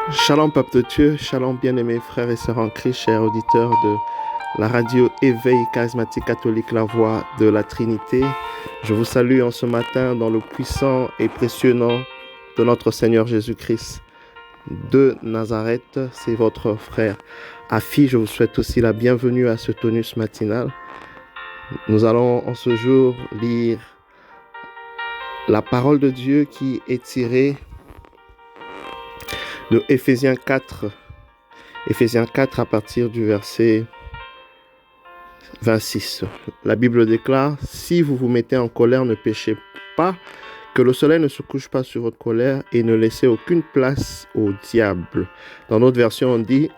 Shalom peuple de Dieu, shalom bien-aimés frères et sœurs en Christ, chers auditeurs de la radio Éveil charismatique catholique, la voix de la Trinité. Je vous salue en ce matin dans le puissant et précieux nom de notre Seigneur Jésus-Christ de Nazareth. C'est votre frère Afi. Je vous souhaite aussi la bienvenue à ce tonus matinal. Nous allons en ce jour lire la parole de Dieu qui est tirée de Éphésiens 4. Éphésiens 4 à partir du verset 26. La Bible déclare: si vous vous mettez en colère, ne péchez pas, que le soleil ne se couche pas sur votre colère et ne laissez aucune place au diable. Dans notre version, on dit: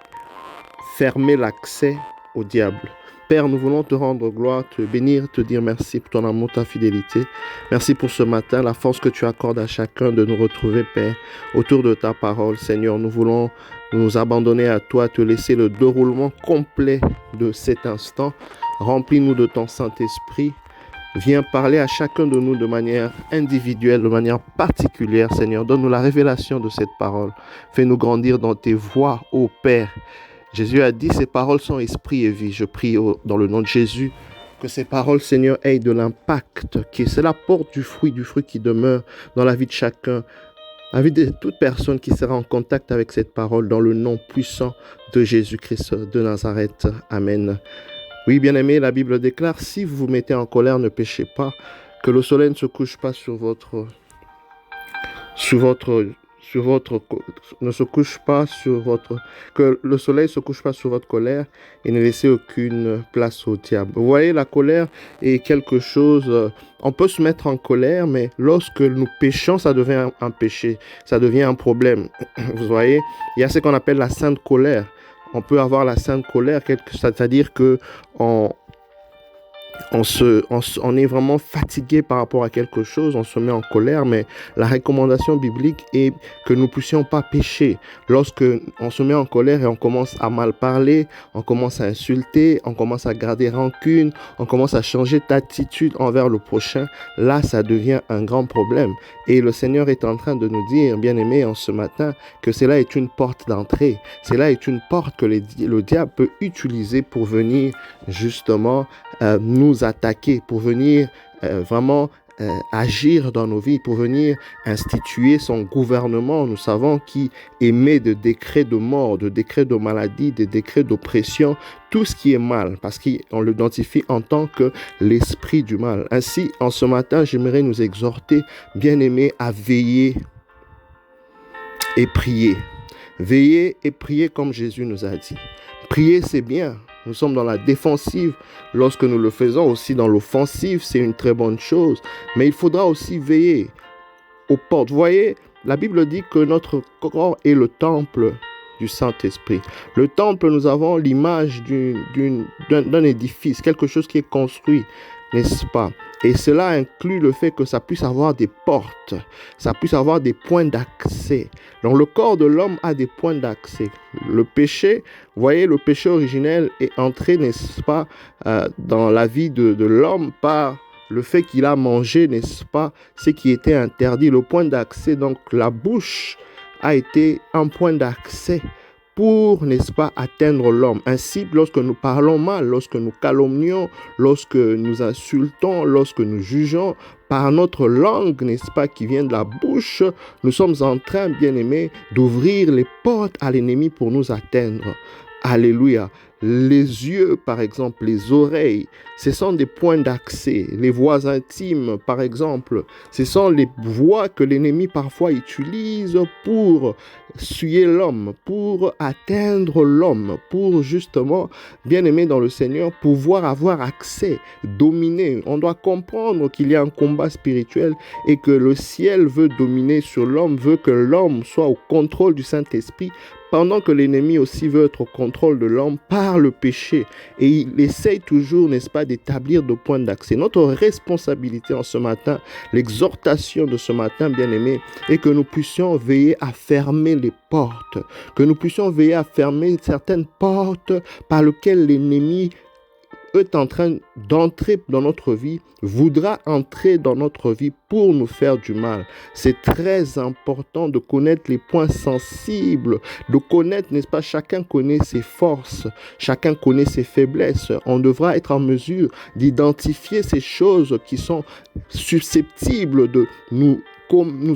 fermez l'accès au diable. Père, nous voulons te rendre gloire, te bénir, te dire merci pour ton amour, ta fidélité. Merci pour ce matin, la force que tu accordes à chacun de nous retrouver, Père, autour de ta parole. Seigneur, nous voulons nous abandonner à toi, te laisser le déroulement complet de cet instant. Remplis-nous de ton Saint-Esprit. Viens parler à chacun de nous de manière individuelle, de manière particulière, Seigneur. Donne-nous la révélation de cette parole. Fais-nous grandir dans tes voies, ô Père. Jésus a dit: ces paroles sont esprit et vie. Je prie dans le nom de Jésus que ces paroles, Seigneur, aient de l'impact, que cela porte du fruit qui demeure dans la vie de chacun, la vie de toute personne qui sera en contact avec cette parole, dans le nom puissant de Jésus-Christ de Nazareth. Amen. Oui, bien-aimés, la Bible déclare: si vous vous mettez en colère, ne péchez pas, que le soleil ne se couche pas que le soleil se couche pas sur votre colère et ne laissez aucune place au diable. Vous voyez, la colère est quelque chose, on peut se mettre en colère, mais lorsque nous péchons, ça devient un péché, ça devient un problème. Vous voyez, il y a ce qu'on appelle la sainte colère. On peut avoir la sainte colère, c'est-à-dire que on est vraiment fatigué par rapport à quelque chose, on se met en colère, mais la recommandation biblique est que nous ne puissions pas pécher. Lorsque on se met en colère et on commence à mal parler, on commence à insulter, on commence à garder rancune, on commence à changer d'attitude envers le prochain, là ça devient un grand problème. Et le Seigneur est en train de nous dire, bien-aimés, en ce matin, que cela est une porte d'entrée. Cela est une porte que le diable peut utiliser pour venir justement nous attaquer, pour venir vraiment agir dans nos vies, pour venir instituer son gouvernement. Nous savons qui émet des décrets de mort, des décrets de maladie, des décrets d'oppression, tout ce qui est mal, parce qu'on l'identifie en tant que l'esprit du mal. Ainsi, en ce matin, j'aimerais nous exhorter, bien-aimés, à veiller et prier. Veiller et prier comme Jésus nous a dit. Prier, c'est bien. Nous sommes dans la défensive lorsque nous le faisons, aussi dans l'offensive, c'est une très bonne chose. Mais il faudra aussi veiller aux portes. Vous voyez, la Bible dit que notre corps est le temple du Saint-Esprit. Le temple, nous avons l'image d'un édifice, quelque chose qui est construit, n'est-ce pas? Et cela inclut le fait que ça puisse avoir des portes, ça puisse avoir des points d'accès. Donc le corps de l'homme a des points d'accès. Le péché, vous voyez, le péché originel est entré, n'est-ce pas, dans la vie de l'homme par le fait qu'il a mangé, n'est-ce pas, ce qui était interdit. Le point d'accès, donc la bouche, a été un point d'accès pour, n'est-ce pas, atteindre l'homme. Ainsi, lorsque nous parlons mal, lorsque nous calomnions, lorsque nous insultons, lorsque nous jugeons, par notre langue, n'est-ce pas, qui vient de la bouche, nous sommes en train, bien aimés, d'ouvrir les portes à l'ennemi pour nous atteindre. Alléluia. Les yeux, par exemple, les oreilles, ce sont des points d'accès. Les voies intimes, par exemple, ce sont les voies que l'ennemi parfois utilise pour suyer l'homme, pour atteindre l'homme, pour justement, bien aimé dans le Seigneur, pouvoir avoir accès, dominer. On doit comprendre qu'il y a un combat spirituel et que le ciel veut dominer sur l'homme, veut que l'homme soit au contrôle du Saint-Esprit, pendant que l'ennemi aussi veut être au contrôle de l'homme par le péché. Et il essaye toujours, n'est-ce pas, d'établir des points d'accès. Notre responsabilité en ce matin, l'exhortation de ce matin, bien-aimé, est que nous puissions veiller à fermer les portes, que nous puissions veiller à fermer certaines portes par lesquelles l'ennemi est en train d'entrer dans notre vie, voudra entrer dans notre vie pour nous faire du mal. C'est très important de connaître les points sensibles, de connaître, n'est-ce pas, chacun connaît ses forces, chacun connaît ses faiblesses. On devra être en mesure d'identifier ces choses qui sont susceptibles de nous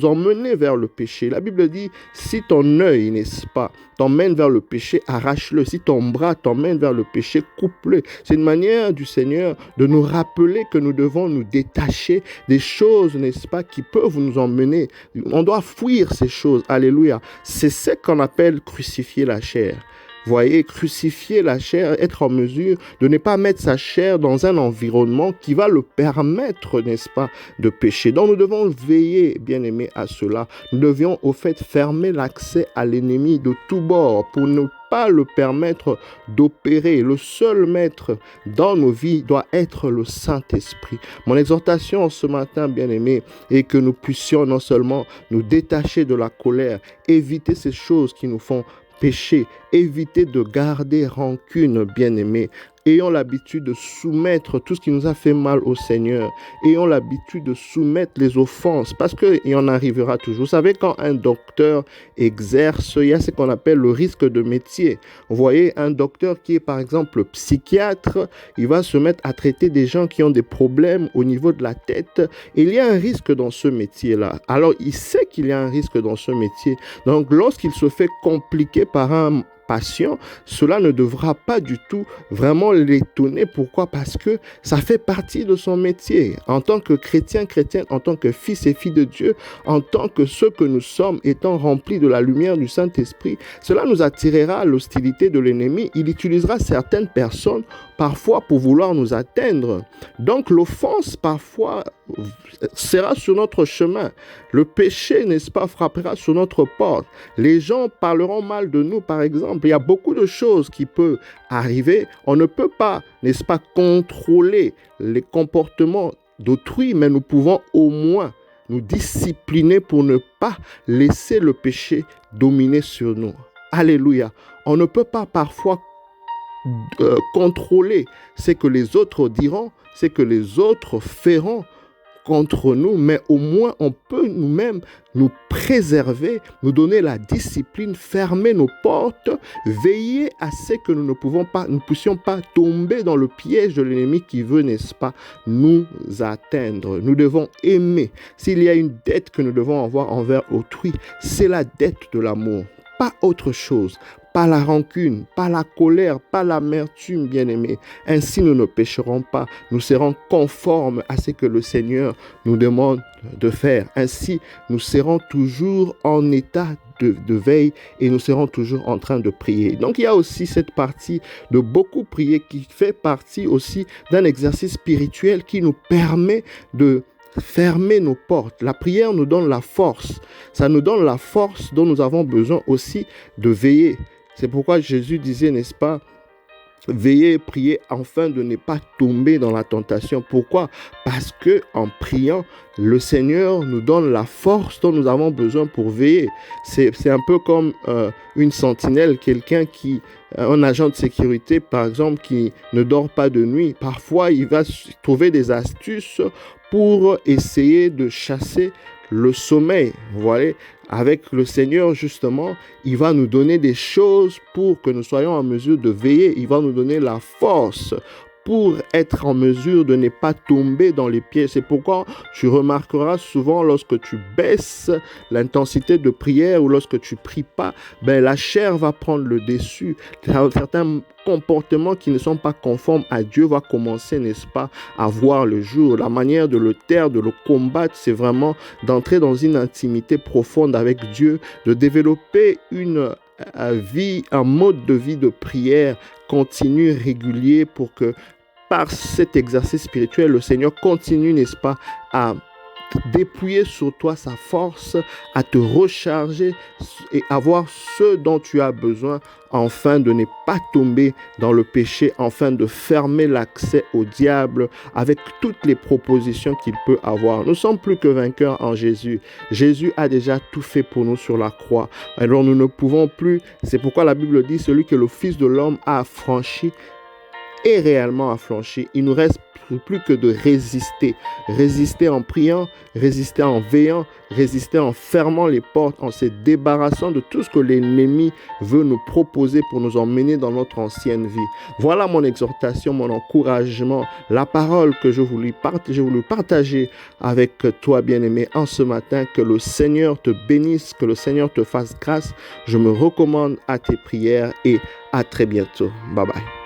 emmener vers le péché. La Bible dit, si ton œil, n'est-ce pas, t'emmène vers le péché, arrache-le. Si ton bras t'emmène vers le péché, coupe-le. C'est une manière du Seigneur de nous rappeler que nous devons nous détacher des choses, n'est-ce pas, qui peuvent nous emmener. On doit fuir ces choses. Alléluia. C'est ce qu'on appelle crucifier la chair. Voyez, crucifier la chair, être en mesure de ne pas mettre sa chair dans un environnement qui va le permettre, n'est-ce pas, de pécher. Donc nous devons veiller, bien aimés, à cela. Nous devions au fait fermer l'accès à l'ennemi de tous bords pour ne pas le permettre d'opérer. Le seul maître dans nos vies doit être le Saint-Esprit. Mon exhortation ce matin, bien aimés, est que nous puissions non seulement nous détacher de la colère, éviter ces choses qui nous font pécher, éviter de garder rancune, bien-aimés. Ayons l'habitude de soumettre tout ce qui nous a fait mal au Seigneur. Ayons l'habitude de soumettre les offenses parce qu'il en arrivera toujours. Vous savez, quand un docteur exerce, il y a ce qu'on appelle le risque de métier. Vous voyez, un docteur qui est par exemple psychiatre, il va se mettre à traiter des gens qui ont des problèmes au niveau de la tête. Et il y a un risque dans ce métier-là. Alors, il sait qu'il y a un risque dans ce métier. Donc, lorsqu'il se fait compliquer par un patient, cela ne devra pas du tout vraiment l'étonner. Pourquoi? Parce que ça fait partie de son métier. En tant que chrétien, en tant que fils et filles de Dieu, en tant que ceux que nous sommes, étant remplis de la lumière du Saint-Esprit, cela nous attirera à l'hostilité de l'ennemi. Il utilisera certaines personnes parfois pour vouloir nous atteindre. Donc l'offense parfois sera sur notre chemin. Le péché, n'est-ce pas, frappera sur notre porte. Les gens parleront mal de nous, par exemple. Il y a beaucoup de choses qui peuvent arriver. On ne peut pas, n'est-ce pas, contrôler les comportements d'autrui, mais nous pouvons au moins nous discipliner pour ne pas laisser le péché dominer sur nous. Alléluia. On ne peut pas parfois contrôler ce que les autres diront, ce que les autres feront contre nous, mais au moins on peut nous-mêmes nous préserver, nous donner la discipline, fermer nos portes, veiller à ce que nous ne puissions pas tomber dans le piège de l'ennemi qui veut, n'est-ce pas, nous atteindre. Nous devons aimer. S'il y a une dette que nous devons avoir envers autrui, c'est la dette de l'amour, pas autre chose. Pas la rancune, pas la colère, pas l'amertume, bien-aimés. Ainsi, nous ne pécherons pas. Nous serons conformes à ce que le Seigneur nous demande de faire. Ainsi, nous serons toujours en état de veille et nous serons toujours en train de prier. Donc, il y a aussi cette partie de beaucoup prier qui fait partie aussi d'un exercice spirituel qui nous permet de fermer nos portes. La prière nous donne la force. Ça nous donne la force dont nous avons besoin aussi de veiller. C'est pourquoi Jésus disait, n'est-ce pas, veillez et priez afin de ne pas tomber dans la tentation. Pourquoi? Parce que en priant, le Seigneur nous donne la force dont nous avons besoin pour veiller. C'est un peu comme une sentinelle, un agent de sécurité, par exemple, qui ne dort pas de nuit. Parfois, il va trouver des astuces pour essayer de chasser le sommeil. Vous voyez, avec le Seigneur, justement, il va nous donner des choses pour que nous soyons en mesure de veiller. Il va nous donner la force pour être en mesure de ne pas tomber dans les pièges. C'est pourquoi tu remarqueras souvent lorsque tu baisses l'intensité de prière ou lorsque tu pries pas, la chair va prendre le dessus. Certains comportements qui ne sont pas conformes à Dieu va commencer, n'est-ce pas, à voir le jour. La manière de le taire, de le combattre, c'est vraiment d'entrer dans une intimité profonde avec Dieu, de développer un mode de vie de prière continu, régulier, pour que par cet exercice spirituel, le Seigneur continue, n'est-ce pas, à déployer sur toi sa force, à te recharger et avoir ce dont tu as besoin afin de ne pas tomber dans le péché, afin de fermer l'accès au diable avec toutes les propositions qu'il peut avoir. Nous ne sommes plus que vainqueurs en Jésus. Jésus a déjà tout fait pour nous sur la croix. Alors nous ne pouvons plus, c'est pourquoi la Bible dit, celui que le Fils de l'homme a affranchi est réellement affranchi. Il nous reste plus que de résister. Résister en priant, résister en veillant, résister en fermant les portes, en se débarrassant de tout ce que l'ennemi veut nous proposer pour nous emmener dans notre ancienne vie. Voilà mon exhortation, mon encouragement, la parole que je voulais partager avec toi, bien-aimé, en ce matin. Que le Seigneur te bénisse, que le Seigneur te fasse grâce. Je me recommande à tes prières et à très bientôt. Bye bye.